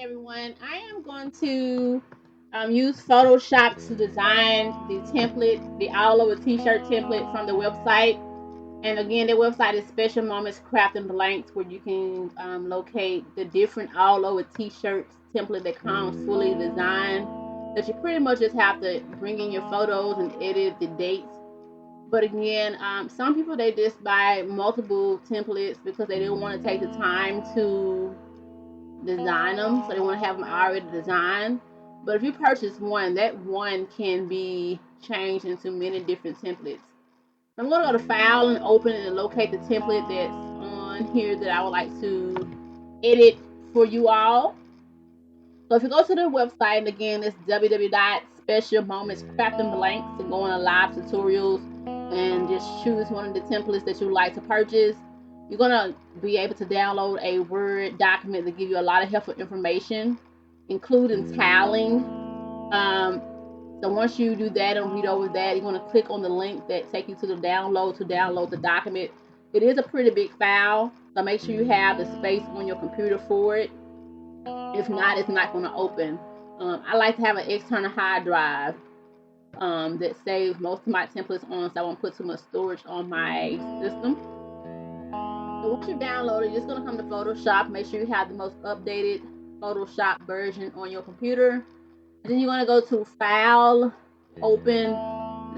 Everyone, I am going to use Photoshop to design the template, the all over t-shirt template from the website. And again, the website is Special Moments Craft and Blanks, where you can locate the different all over t-shirts template that comes fully designed. That you pretty much just have to bring in your photos and edit the dates. But again, some people they just buy multiple templates because they don't want to take the time to design them, so they want to have them already designed. But if you purchase one, that one can be changed into many different templates. I'm going to go to File and Open and locate the template that's on here that I would like to edit for you all. So if you go to the website, again, it's www.specialmomentscraftandblanks to go on live tutorials and just choose one of the templates that you would like to purchase. You're going to be able to download a Word document to give you a lot of helpful information, including tiling. So once you do that and read over that, you're going to click on the link that takes you to the download to download the document. It is a pretty big file, so make sure you have the space on your computer for it. If not, it's not going to open. I like to have an external hard drive that saves most of my templates on, so I won't put too much storage on my system. So once you download it, you're just going to come to Photoshop. Make sure you have the most updated Photoshop version on your computer. And then you're going to go to File, Open,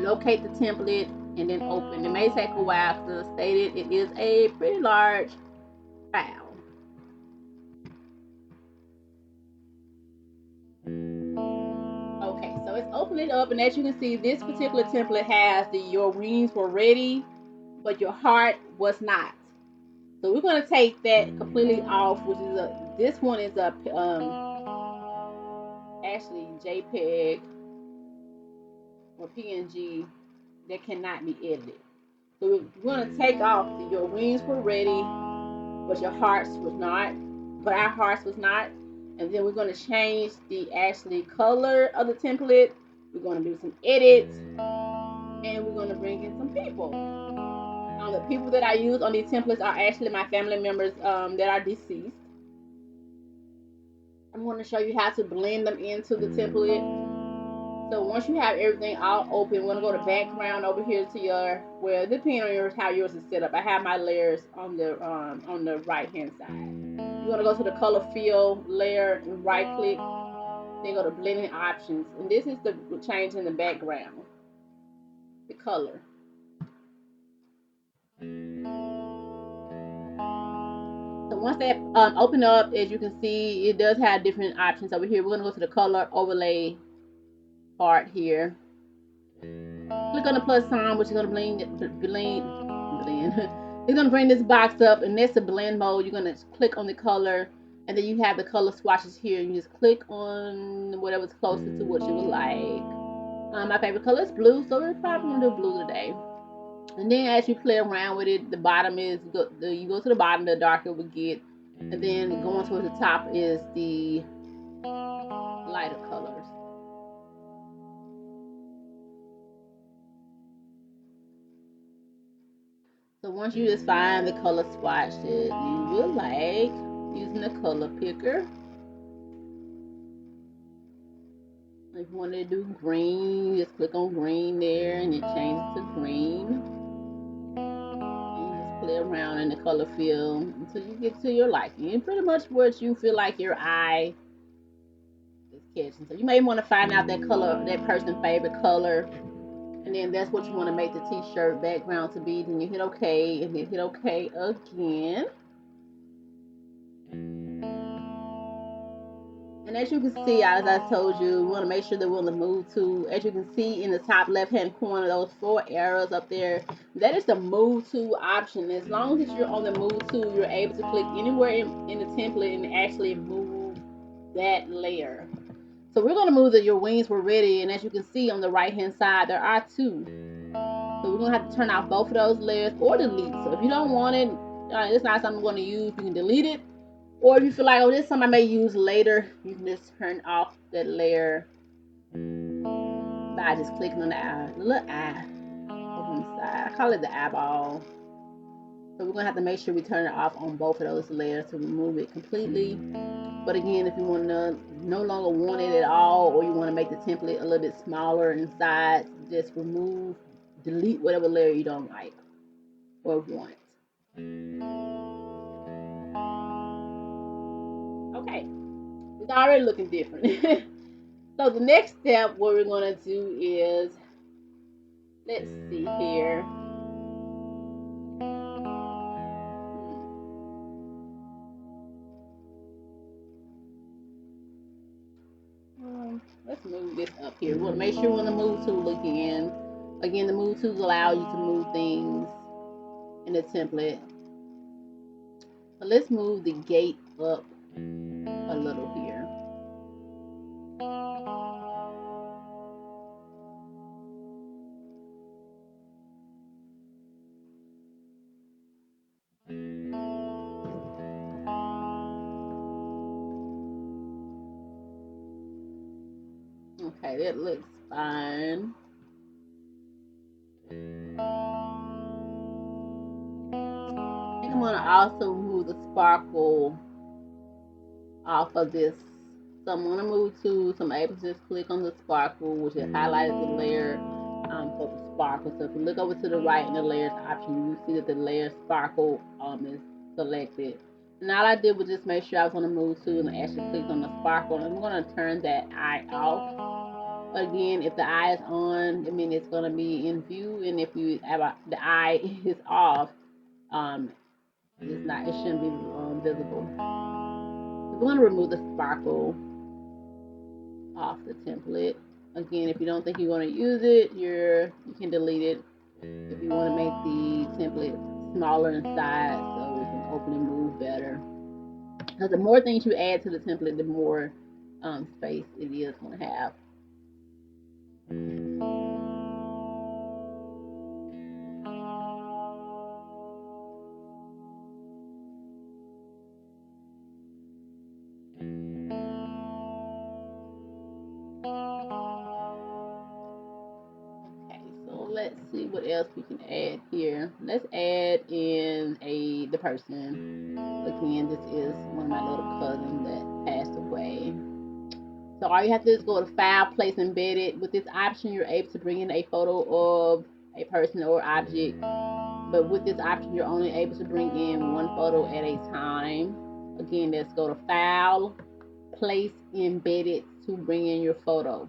locate the template, and then Open. It may take a while because, as stated, it is a pretty large file. Okay, so it's opening up, and as you can see, this particular template has the your wings were ready, but your heart was not. So we're gonna take that completely off, which is this one is a actually JPEG or PNG that cannot be edited. So we're gonna take off your wings were ready, but your hearts was not, but our hearts was not. And then we're going to change the actually color of the template. We're going to do some edits, and we're going to bring in some people. The people that I use on these templates are actually my family members that are deceased. I'm going to show you how to blend them into the template. So once you have everything all open, we're going to go to background over here to your, well, depending on yours, how yours is set up. I have my layers on the right hand side. You're going to go to the color fill layer and right click, then go to blending options. And this is the change in the background, the color. So once that open up, as you can see, it does have different options over here. We're going to go to the color overlay part here. Click on the plus sign, which is going to blend. It's going to bring this box up, and that's the blend mode. You're going to click on the color, and then you have the color swatches here. You just click on whatever's closest to what you would like. My favorite color is blue, so we're probably going to do blue today. And then as you play around with it, the bottom is you go to the bottom, the darker it will get, and then going towards the top is the lighter colors. So once you just find the color swatch that you will like using the color picker. If you want to do green, just click on green there and it changes to green. Play around in the color fill until you get to your liking and pretty much what you feel like your eye is catching. So you may want to find out that color, that person's favorite color, and then that's what you want to make the t-shirt background to be. Then you hit OK and then hit OK again. And as you can see, as I told you, we want to make sure that we're on the move to. As you can see in the top left-hand corner, those 4 arrows up there, that is the move to option. As long as you're on the move to, you're able to click anywhere in the template and actually move that layer. So we're going to move that your wings were ready. And as you can see on the right-hand side, there are 2. So we're going to have to turn off both of those layers or delete. So if you don't want it, it's not something I'm going to use, you can delete it. Or if you feel like, oh, this is something I may use later, you can just turn off that layer by just clicking on the little eye over on the side. I call it the eyeball. So we're gonna have to make sure we turn it off on both of those layers to remove it completely. But again, if you want to no longer want it at all, or you want to make the template a little bit smaller inside, just remove, delete whatever layer you don't like or want. Okay, it's already looking different. So the next step, what we're gonna do is, let's see here. Let's move this up here. We want to make sure we're on the move tool again. Again, the move tools allow you to move things in the template. But let's move the gate up a little here. Okay, that looks fine. I'm going to also move the sparkle off of this. So I'm going to move to, so I'm able to just click on the sparkle, which has highlighted the layer for the sparkle. So if you look over to the right in the layers option, you see that the layer sparkle is selected. And all I did was just make sure I was on the move tool and actually clicked on the sparkle. And I'm going to turn that eye off. Again, if the eye is on, I mean it's going to be in view, and if you have the eye is off, it's not, it shouldn't be visible. So we're going to remove the sparkle off the template. Again, if you don't think you're going to use it, you can delete it. If you want to make the template smaller inside so it can open and move better. Because the more things you add to the template, the more space it is going to have. Let's see what else we can add here. Let's add in the person. Again, this is one of my little cousins that passed away. So all you have to do is go to File, Place Embedded. With this option, you're able to bring in a photo of a person or object. But with this option, you're only able to bring in one photo at a time. Again, let's go to File, Place Embedded to bring in your photo.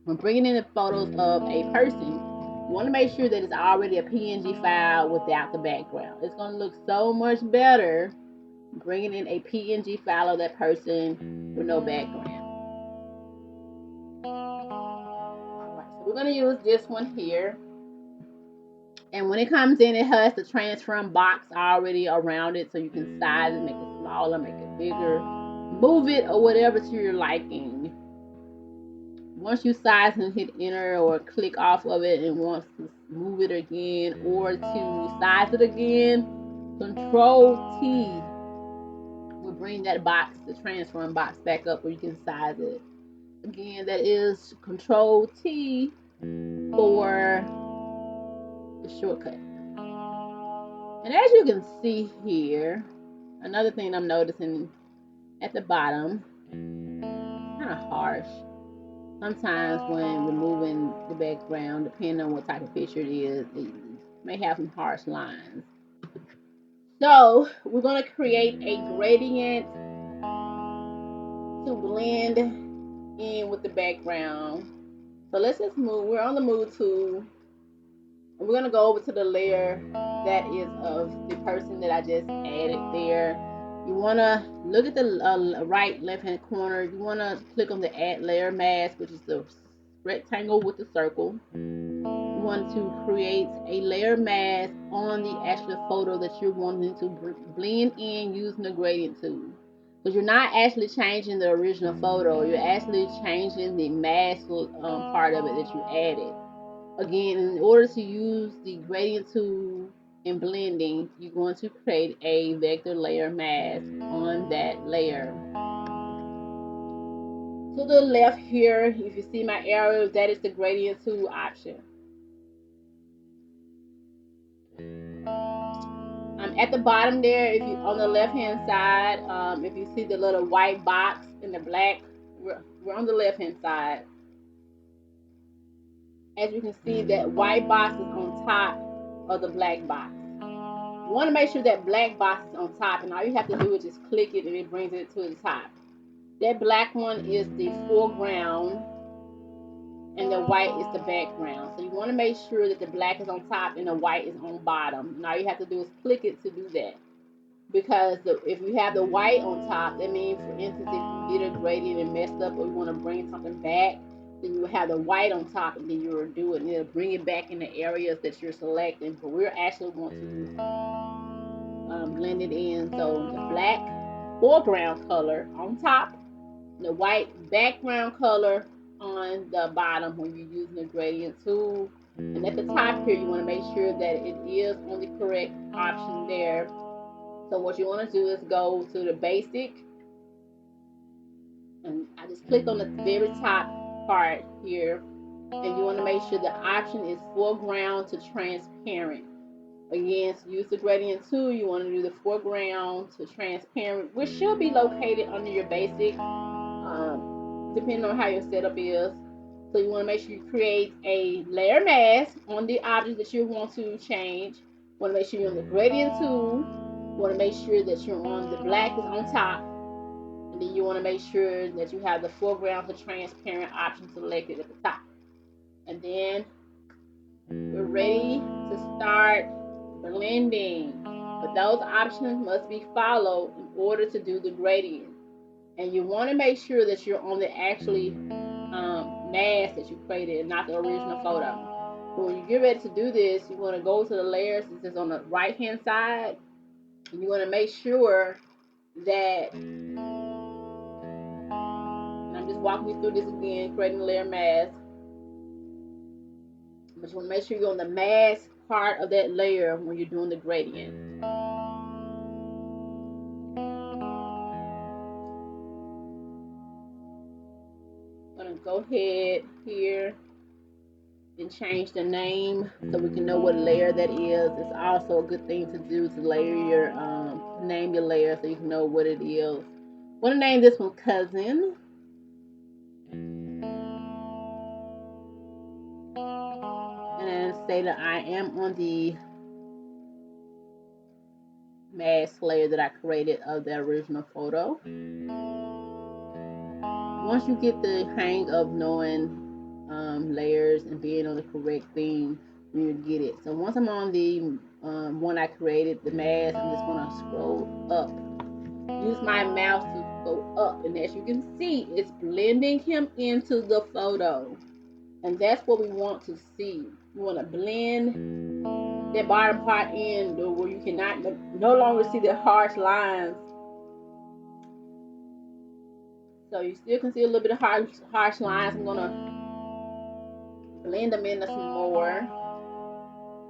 When bringing in the photos of a person, you want to make sure that it's already a PNG file without the background. It's going to look so much better bringing in a PNG file of that person with no background. Alright, so we're going to use this one here. And when it comes in, it has the transform box already around it, so you can size it, make it smaller, make it bigger, move it or whatever to your liking. Once you size and hit enter or click off of it and wants to move it again or to size it again, Control T will bring that box, the transform box, back up where you can size it. Again, that is Control T for the shortcut. And as you can see here, another thing I'm noticing at the bottom, kind of harsh. Sometimes when removing the background, depending on what type of picture it is, it may have some harsh lines. So we're going to create a gradient to blend in with the background. So let's just move. We're on the move tool. And we're going to go over to the layer that is of the person that I just added there. You want to look at the right left hand corner. You want to click on the add layer mask, which is the rectangle with the circle. You want to create a layer mask on the actual photo that you're wanting to blend in using the gradient tool. Because you're not actually changing the original photo, you're actually changing the mask part of it that you added. Again, in order to use the gradient tool in blending, you're going to create a vector layer mask on that layer. To the left here, if you see my arrow, that is the gradient tool option. I'm At the bottom there, if you on the left hand side, if you see the little white box in the black, we're on the left hand side. As you can see, that white box is on top of the black box. You want to make sure that black box is on top, and all you have to do is just click it and it brings it to the top. That black one is the foreground and the white is the background. So you want to make sure that the black is on top and the white is on bottom. And all you have to do is click it to do that. Because if you have the white on top, that means, for instance, if you did a gradient and messed up or you want to bring something back, then you will have the white on top and then you will do it and it'll bring it back in the areas that you're selecting. But we're actually going to blend it in. So the black foreground color on top, the white background color on the bottom when you're using the gradient tool. And at the top here, you want to make sure that it is on the correct option there. So what you want to do is go to the basic, and I just clicked on the very top part here, and you want to make sure the option is foreground to transparent. Again, to use the gradient tool, you want to do the foreground to transparent, which should be located under your basic, depending on how your setup is. So you want to make sure you create a layer mask on the object that you want to change. You want to make sure you're on the gradient tool. You want to make sure that you're on the black is on top, and then you want to make sure that you have the foreground to transparent option selected at the top. And then we're ready to start blending. But those options must be followed in order to do the gradient. And you want to make sure that you're on the actually mask that you created and not the original photo. So when you get ready to do this, you want to go to the layers. This is on the right hand side. And you want to make sure that, and I'm just walking you through this again, creating a layer mask. But you want to make sure you're on the mask part of that layer when you're doing the gradient. I'm going to go ahead here and change the name so we can know what layer that is. It's also a good thing to do to layer your name your layer so you can know what it is. I'm going to name this one Cousin. And then say that I am on the mask layer that I created of the original photo. Once you get the hang of knowing layers and being on the correct thing, you get it. So once I'm on the one I created, the mask, I'm just going to scroll up. Use my mouse to go up, and as you can see, it's blending him into the photo. And that's what we want to see. You want to blend that bottom part in where you cannot no longer see the harsh lines. So you still can see a little bit of harsh lines. I'm gonna blend them in some more.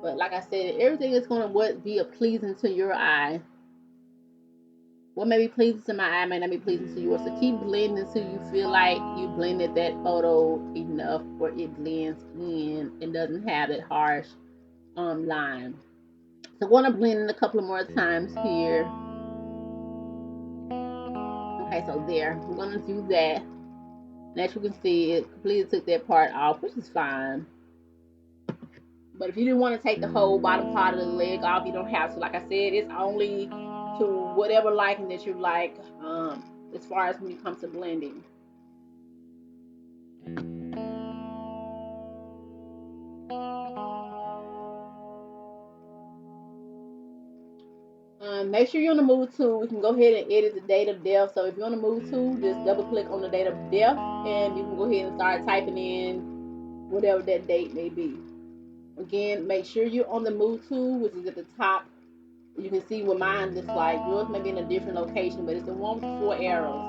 But like I said, everything is gonna be pleasing to your eye. What may be pleasing to my eye may not be pleasing to yours. So keep blending until you feel like you blended that photo enough where it blends in and doesn't have that harsh line. So I'm gonna blend in a couple of more times here. Okay, so there, we're gonna do that. And as you can see, it completely took that part off, which is fine. But if you didn't want to take the whole bottom part of the leg off, you don't have to. Like I said, it's only to whatever liking that you like, as far as when it comes to blending. Make sure you're on the move tool. We can go ahead and edit the date of death. So if you're on the move tool, just double click on the date of death and you can go ahead and start typing in whatever that date may be. Again, make sure you're on the move tool, which is at the top. You can see what mine looks like. Yours may be in a different location, but it's the one with 4 arrows.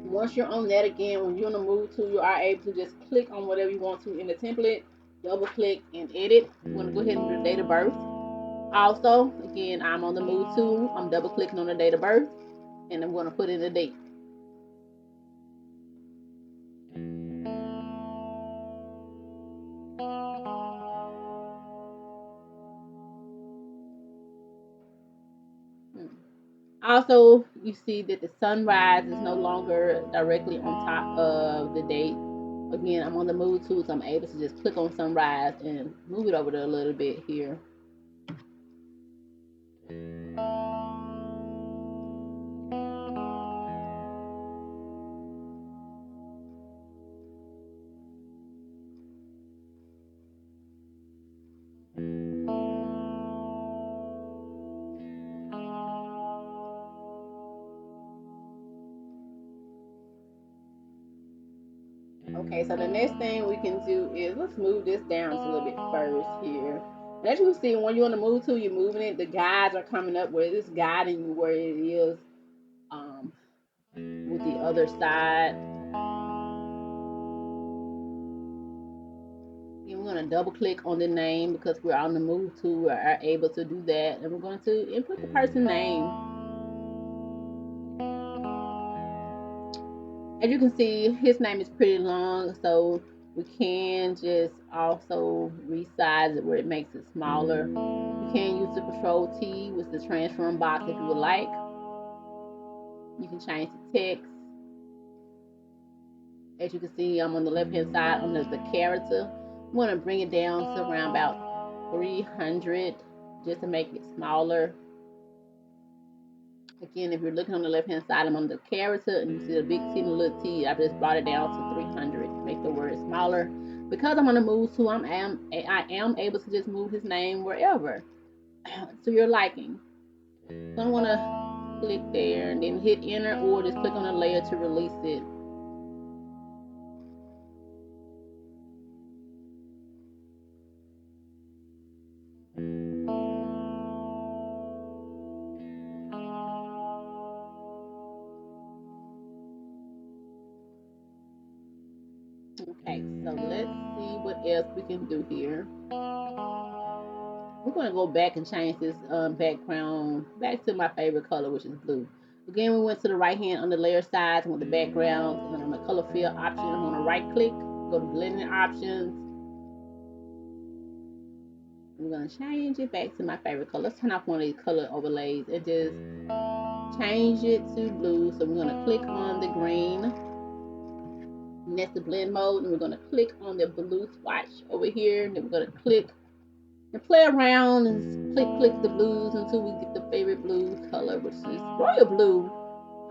Once you're on that, again, when you're on the move tool, you are able to just click on whatever you want to in the template, double click and edit. You want to go ahead and do the date of birth. Also, again, I'm on the move tool. I'm double clicking on the date of birth and I'm going to put in the date. Also, you see that the sunrise is no longer directly on top of the date. Again, I'm on the move tool, so I'm able to just click on sunrise and move it over there a little bit here. Okay, so the next thing we can do is let's move this down a little bit first here. And as you can see, when you're on the move tool, you're moving it. The guides are coming up where it's guiding you where it is with the other side. And we're going to double click on the name because we're on the move tool. We are able to do that. And we're going to input the person's name. As you can see, his name is pretty long, so we can just also resize it where it makes it smaller. You can use the Control T with the transform box if you would like. You can change the text. As you can see, I'm on the left hand side under the character. I'm going to bring it down to around about 300 just to make it smaller. Again, if you're looking on the left hand side, I'm on the character and you see the big T and the little T. I just brought it down to 300, make the word smaller. Because I'm on the move tool, I am able to just move his name wherever to your liking. So I'm gonna click there and then hit enter or just click on the layer to release it. Okay, so let's see what else we can do here. We're going to go back and change this background back to my favorite color, which is blue. Again, we went to the right hand on the layer size with the background, and then on the color fill option, I'm going to right click, go to blending options. I'm going to change it back to my favorite color. Let's turn off one of these color overlays and just change it to blue. So we're going to click on the green. And that's the blend mode, and we're going to click on the blue swatch over here, and then we're going to click and play around and click the blues until we get the favorite blue color, which is royal blue.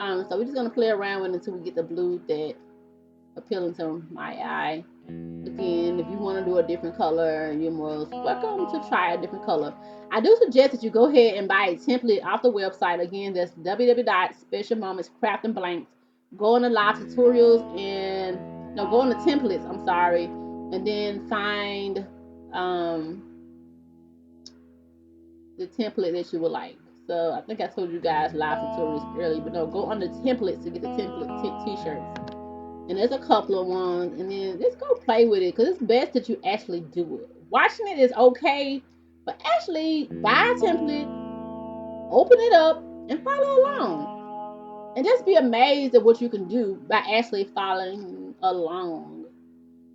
So we're just gonna play around with it until we get the blue that appealing to my eye. Again, if you want to do a different color, you're most welcome to try a different color. I do suggest that you go ahead and buy a template off the website. Again, that's www.specialmomentscraftingblanks. Go on the live tutorials and no, go on the templates. I'm sorry, and then find the template that you would like. So I think I told you guys live tutorials earlier, but no, go on the templates to get the template t-shirts. And there's a couple of ones, and then let's go play with it because it's best that you actually do it. Watching it is okay, but actually buy a template, open it up, and follow along. And just be amazed at what you can do by actually following along.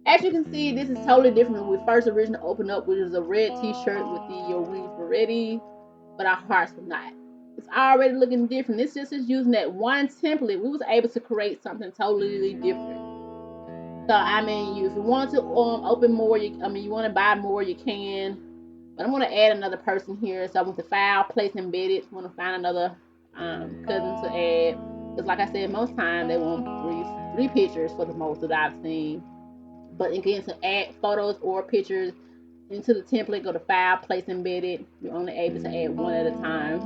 As you can see, this is totally different when we first originally opened up, which was a red t-shirt with the "Your wings were ready, but our hearts were not." It's already looking different. This just is using that one template. We was able to create something totally different. So I mean, if you want to open more, you want to buy more, you can. But I'm going to add another person here. So I went to file, place embedded. I want to find another cousin to add. Because like I said, most times they want three pictures for the most that I've seen. But again, to add photos or pictures into the template, go to file, place embedded. You're only able to add one at a time.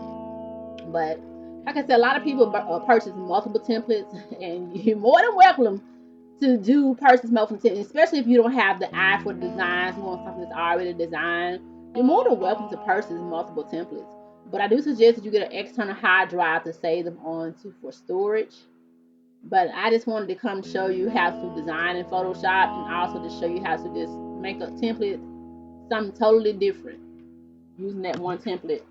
But like I said, a lot of people purchase multiple templates, and you're more than welcome to do purchase multiple templates, especially if you don't have the eye for the designs. You want something that's already designed. You're more than welcome to purchase multiple templates. But I do suggest that you get an external hard drive to save them onto for storage. But I just wanted to come show you how to design in Photoshop, and also to show you how to just make a template something totally different using that one template.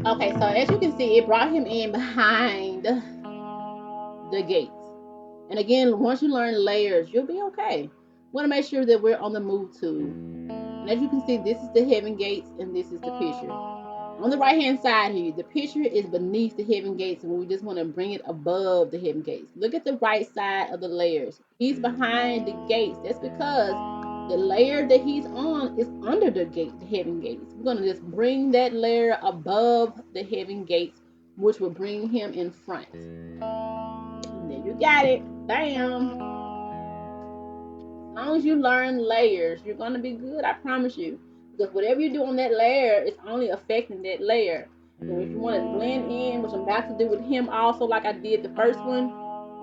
Okay, so as you can see, it brought him in behind the gates. And again, once you learn layers, you'll be okay. Want to make sure that we're on the move tool. And as you can see, this is the heaven gates and this is the picture. On the right hand side here, the picture is beneath the heaven gates, and we just want to bring it above the heaven gates. Look at the right side of the layers. He's behind the gates. That's because the layer that he's on is under the gate, the heaven gates. We're going to just bring that layer above the heaven gates, which will bring him in front. And there you got it. Bam. As long as you learn layers, you're going to be good. I promise you. Because whatever you do on that layer, it's only affecting that layer. So if you want to blend in, which I'm about to do with him also, like I did the first one,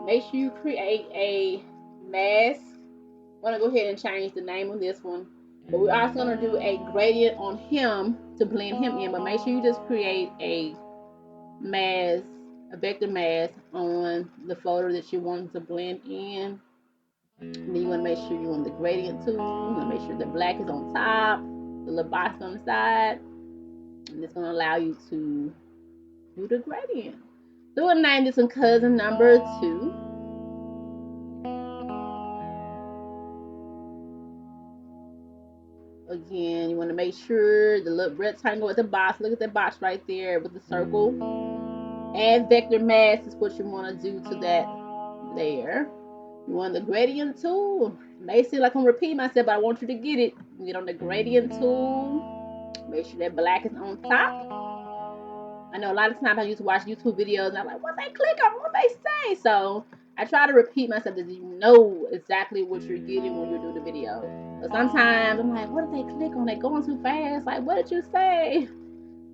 make sure you create a mask. I'm going to go ahead and change the name of this one. But we're also going to do a gradient on him to blend him in. But make sure you just create a mask, a vector mask on the photo that you want to blend in. And then you want to make sure you're on the gradient tool. You want to make sure the black is on top, the little box on the side. And it's going to allow you to do the gradient. So we'll name this one cousin number 2. Again, you want to make sure the little rectangle at the box, look at that box right there with the circle. Add vector mask is what you want to do to that layer. You want the gradient tool. It may seem like I'm repeating myself, but I want you to get it. Get on the gradient tool. Make sure that black is on top. I know a lot of times I used to watch YouTube videos and I'm like, what they click on, what they say. So I try to repeat myself so that you know exactly what you're getting when you do the video. But sometimes I'm like, what did they click on? They going too fast. Like, what did you say?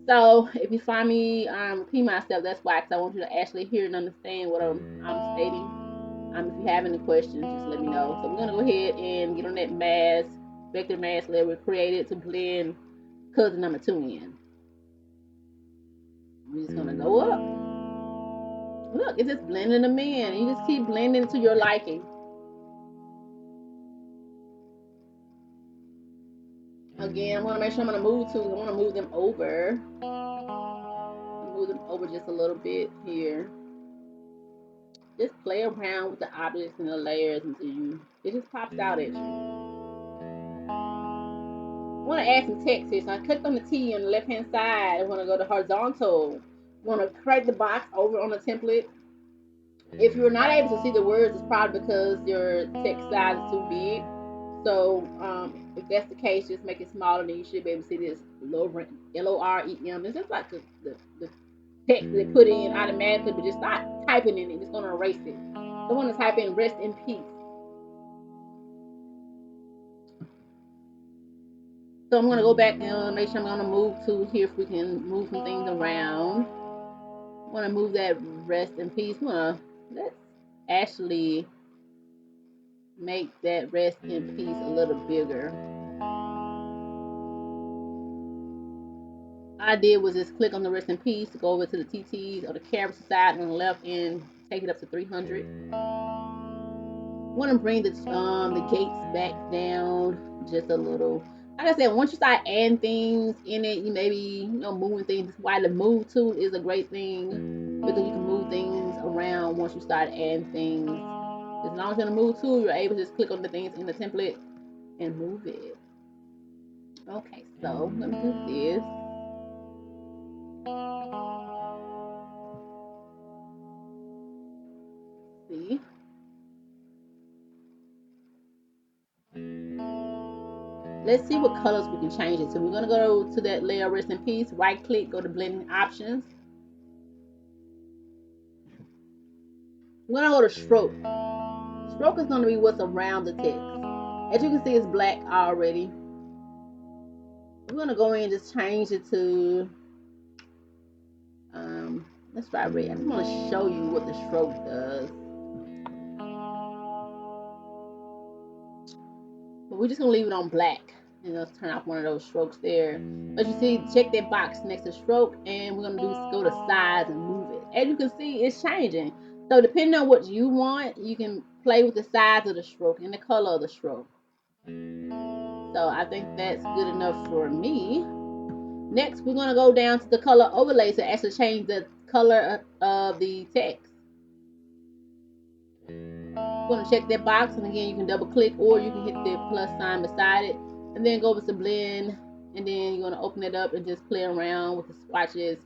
So if you find me repeat myself, that's why, because I want you to actually hear and understand what I'm stating. If you have any questions, just let me know. So we're gonna go ahead and get on that mask, vector mask layer we created to blend cousin number 2 in. We're just gonna go up. Look, it's just blending them in. You just keep blending to your liking. Again, I'm gonna make sure I'm gonna move to. I want to move them over. Move them over just a little bit here. Just play around with the objects and the layers until it just pops out at you. I want to add some text here, so I clicked on the T on the left hand side. I want to go to horizontal. I want to create the box over on the template. If you're not able to see the words, it's probably because your text size is too big. So if that's the case, just make it smaller, then you should be able to see this LOREM. It's just like the text they put in automatically, but just start typing in it. It's going to erase it. So I want to type in rest in peace. So I'm going to go back and make sure I'm going to move to here if we can move some things around. I want to move that rest in peace. Let's actually make that rest in peace a little bigger. All I did was just click on the rest in peace to go over to the TTs or the character side on the left and take it up to 300. I want to bring the gates back down just a little. Like I said, once you start adding things in it, you maybe moving things. That's why the move tool is a great thing, because you can move things around once you start adding things. As long as you're in the move tool, you're able to just click on the things in the template and move it. Okay, so let me do this. See. Let's see what colors we can change it to. We're going to go to that layer rest in peace, right click, go to blending options. We're going to go to stroke. Stroke is going to be what's around the text. As you can see, it's black already. We're going to go in and just change it to, let's try red. I just want to show you what the stroke does. But we're just going to leave it on black. And let's turn off one of those strokes there. As you see, check that box next to stroke, and we're going to go to size and move it. As you can see, it's changing. So depending on what you want, you can play with the size of the stroke and the color of the stroke. So I think that's good enough for me. Next, we're going to go down to the color overlay to actually change the color of the text. You're going to check that box, and again, you can double click or you can hit the plus sign beside it, and then go over to blend, and then you're going to open it up and just play around with the swatches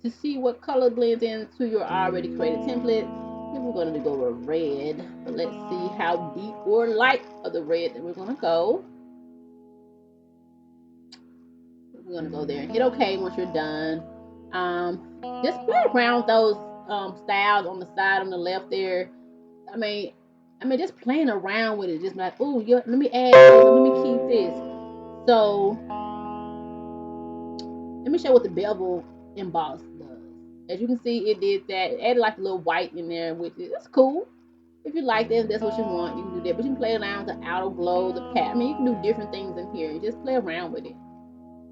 to see what color blends into your already created template. Here we're going to go with red, but let's see how deep or light of the red that we're going to go. We're going to go there and hit OK once you're done. Just play around with those styles on the side, on the left there. I mean, just playing around with it, just like, oh, yeah, let me add this, let me keep this. So, let me show what the bevel emboss does. As you can see, it did that. It added like a little white in there, which is cool. If you like that, if that's what you want, you can do that. But you can play around with the outer glow, the pat. I mean, you can do different things in here. You just play around with it.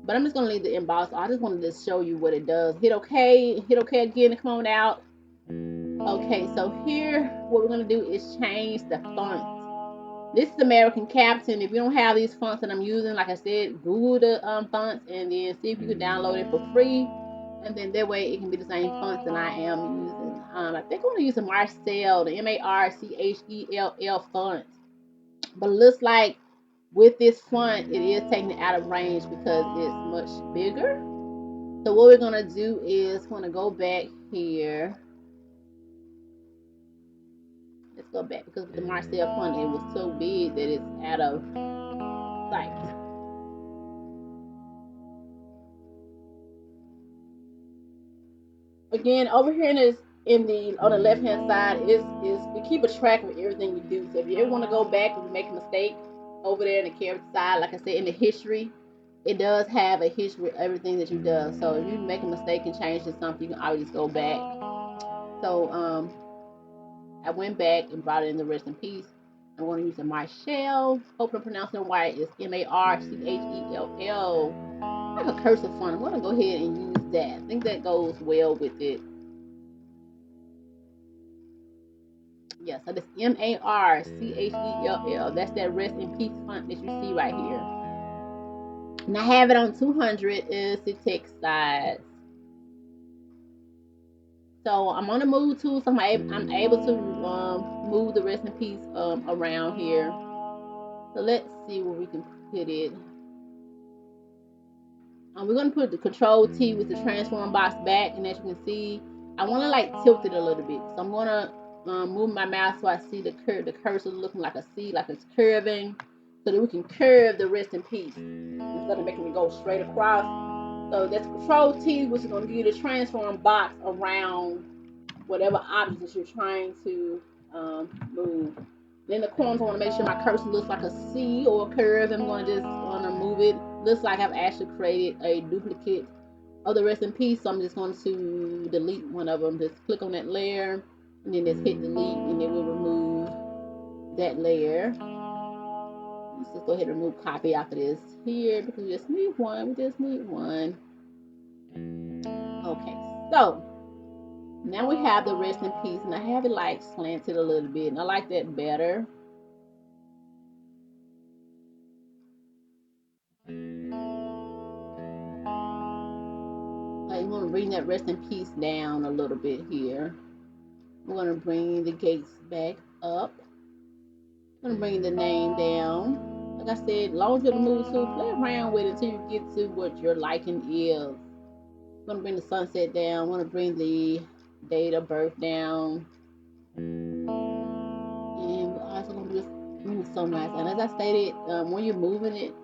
But I'm just going to leave the emboss. I just wanted to show you what it does. Hit OK. Hit OK again to come on out. Okay, so here, what we're going to do is change the font. This is American Captain. If you don't have these fonts that I'm using, like I said, Google the fonts and then see if you can download it for free. And then that way it can be the same fonts that I am using. I think I'm going to use the Marcel, the Marcell font. But it looks like with this font, it is taking it out of range because it's much bigger. So what we're going to do is going to go back here. Let's go back because with the Marcel font, it was so big that it's out of sight. Again, over here on the left hand side is we keep a track of everything you do. So if you ever want to go back and make a mistake over there in the character side, like I said, in the history, it does have a history of everything that you do. So if you make a mistake and change to something, you can always go back. So I went back and brought it in the rest in peace. I'm going to use the Marcell. Hope I'm pronouncing it right. It's Marcell. Like a cursive font. I'm going to go ahead and use that. I think that goes well with it. Yeah, so this Marcell. That's that rest in peace font that you see right here. And I have it on 200 is the text size. So I'm on the move tool, so I'm able to move the rest in peace around here. So let's see where we can put it. We're going to put the Control T with the transform box back, and as you can see, I want to like tilt it a little bit. So I'm going to move my mouse so I see the cursor looking like a C, like it's curving, so that we can curve the rest in peace instead of making it go straight across. So that's Control T, which is going to give you the transform box around whatever object that you're trying to move. Then the corners, I want to make sure my cursor looks like a C or a curve. I'm going to just move it. Looks like I've actually created a duplicate of the rest in peace. So I'm just going to delete one of them. Just click on that layer and then just hit delete, and it will remove that layer. Let's just go ahead and remove copy after this here because we just need one. We just need one. Okay, so now we have the rest in peace, and I have it like slanted a little bit, and I like that better. I'm going to bring that rest in peace down a little bit here. We're going to bring the gates back up. I'm going to bring the name down. Like I said, as long as you're the move tool, play around with it until you get to what your liking is. I'm going to bring the sunset down. I'm going to bring the date of birth down. And we're also going to just bring the sunrise. And as I stated, when you're moving it,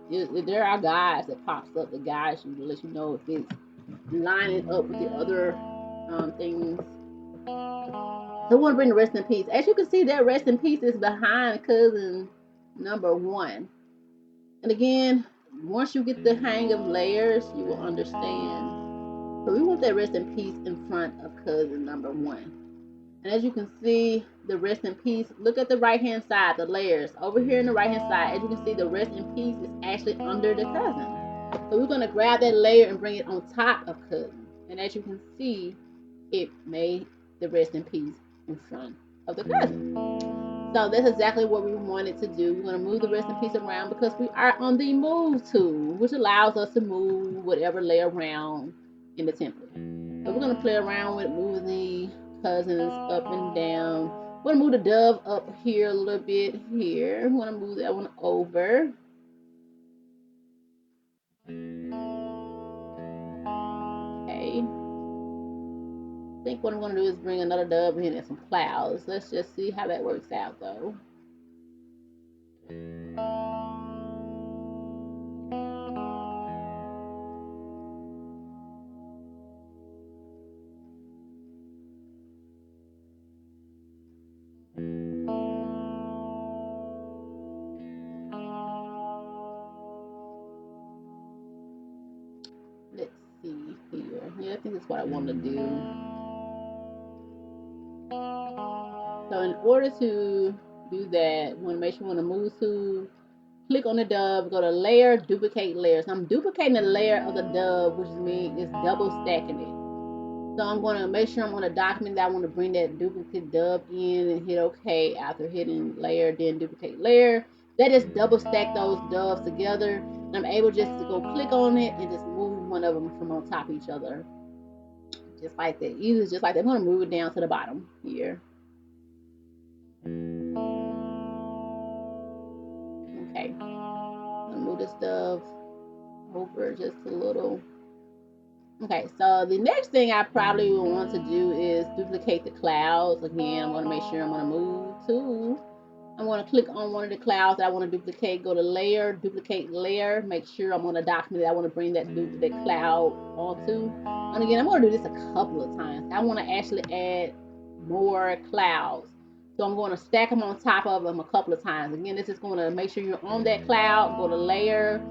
there are guides that pops up. The guides you to let you know if it's lining up with the other things. So I want to bring the rest in peace. As you can see, that rest in peace is behind cousin number 1. And again, once you get the hang of layers, you will understand. So we want that rest in peace in front of cousin number 1. And as you can see, the rest in peace, look at the right hand side, the layers. Over here in the right hand side, as you can see, the rest in peace is actually under the cousin. So we're going to grab that layer and bring it on top of cousin. And as you can see, it made the rest in peace in front of the cousin. So that's exactly what we wanted to do. We're going to move the resting piece around because we are on the move tool, which allows us to move whatever layer around in the template. So we're going to play around with moving the cousins up and down. We're going to move the dove up here a little bit here. I'm going to move that one over. Okay. I think what I'm going to do is bring another dove in and some clouds. Let's just see how that works out though. Let's see here. Yeah, I think that's what I want to do. So in order to do that, you want to make sure you want to move to, click on the dove, go to layer, duplicate layers. So I'm duplicating the layer of the dove, which means it's double stacking it. So I'm going to make sure I'm on a document that I want to bring that duplicate dove in and hit OK after hitting layer, then duplicate layer. That just double stack those doves together. And I'm able just to go click on it and just move one of them from on top of each other. Just like that. Easy, just like that. I'm going to move it down to the bottom here. Okay. I'm going to move this dove over just a little. Okay, so the next thing I probably will want to do is duplicate the clouds. Again, I'm going to make sure I'm going to move to. I'm going to click on one of the clouds that I want to duplicate. Go to layer, duplicate layer. Make sure I'm on a document that I want to bring that cloud onto. And again, I'm going to do this a couple of times. I want to actually add more clouds. So I'm going to stack them on top of them a couple of times. Again, this is going to make sure you're on that cloud. Go to layer,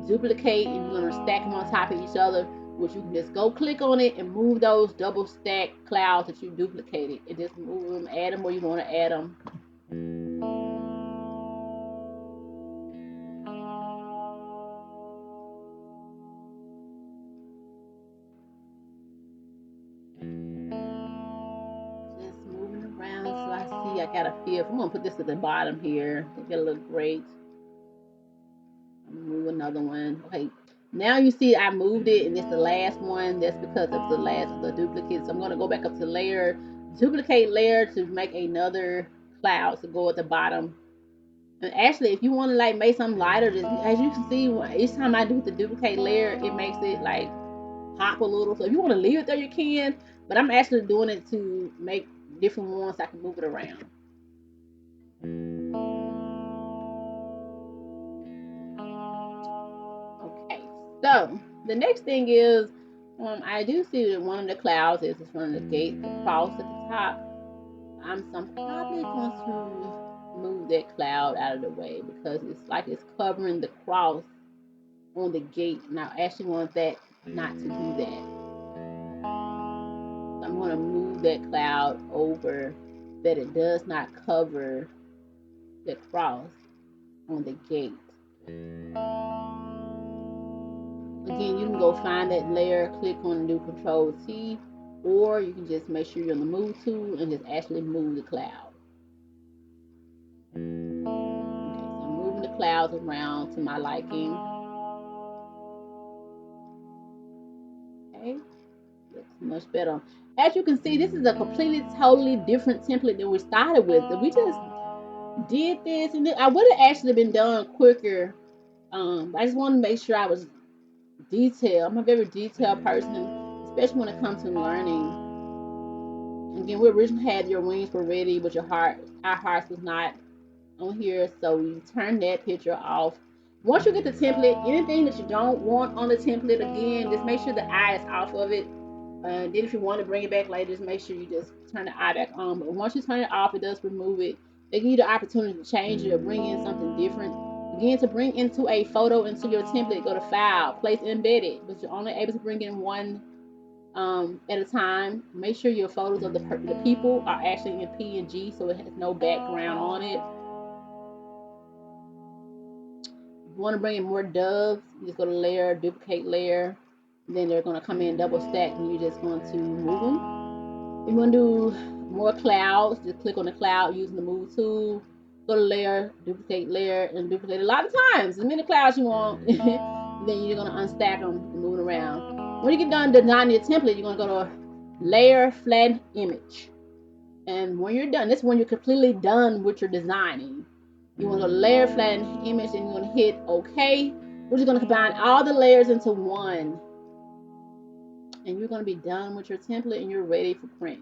duplicate, and you're going to stack them on top of each other, which you can just go click on it and move those double stack clouds that you duplicated and just move them, add them where you want to add them. Just moving around so I see I got a feel. I'm going to put this at the bottom here. I think it'll look great. Move another one. Okay. Now you see I moved it and it's the last one. That's because of the last of the duplicates. So I'm going to go back up to layer, duplicate layer to make another cloud to go at the bottom. And actually, if you want to like make something lighter, just, as you can see, each time I do the duplicate layer, it makes it like pop a little. So if you want to leave it there, you can. But I'm actually doing it to make different ones so I can move it around. Okay, so the next thing is I do see that one of the clouds is one of the gate, the cross at the top. I'm probably going to move that cloud out of the way because it's like it's covering the cross on the gate, and I actually want that not to do that. So I'm going to move that cloud over that it does not cover the cross on the gate. Again, you can go find that layer, click on and do Control T, or you can just make sure you're on the move tool and just actually move the cloud. Okay, so I'm moving the clouds around to my liking. Okay, looks much better. As you can see, this is a completely, totally different template than we started with. We just did this, and I would have actually been done quicker. I just wanted to make sure I was detailed. I'm a very detailed person, especially when it comes to learning. Again, we originally had your wings were ready, but our hearts was not on here, so we turn that picture off. Once you get the template, anything that you don't want on the template, again, just make sure the eye is off of it. Then if you want to bring it back later, just make sure you just turn the eye back on. But once you turn it off, it does remove it. They give you the opportunity to change it or bring in something different. Again, to bring into a photo into your template, go to File, Place Embedded, but you're only able to bring in one at a time. Make sure your photos of the people are actually in PNG, so it has no background on it. If you want to bring in more doves, you just go to Layer, Duplicate Layer. Then they're going to come in double stack, and you're just going to move them. If you want to do more clouds, just click on the cloud using the Move tool. Go to layer, duplicate layer, and duplicate a lot of times, as many clouds you want. Then you're gonna unstack them and move it around. When you get done designing your template, you're gonna go to layer, flatten image. And when you're done, this is when you're completely done with your designing. You want to layer, flatten image, and you're going to hit OK. We're just going to combine all the layers into one. And you're going to be done with your template and you're ready for print.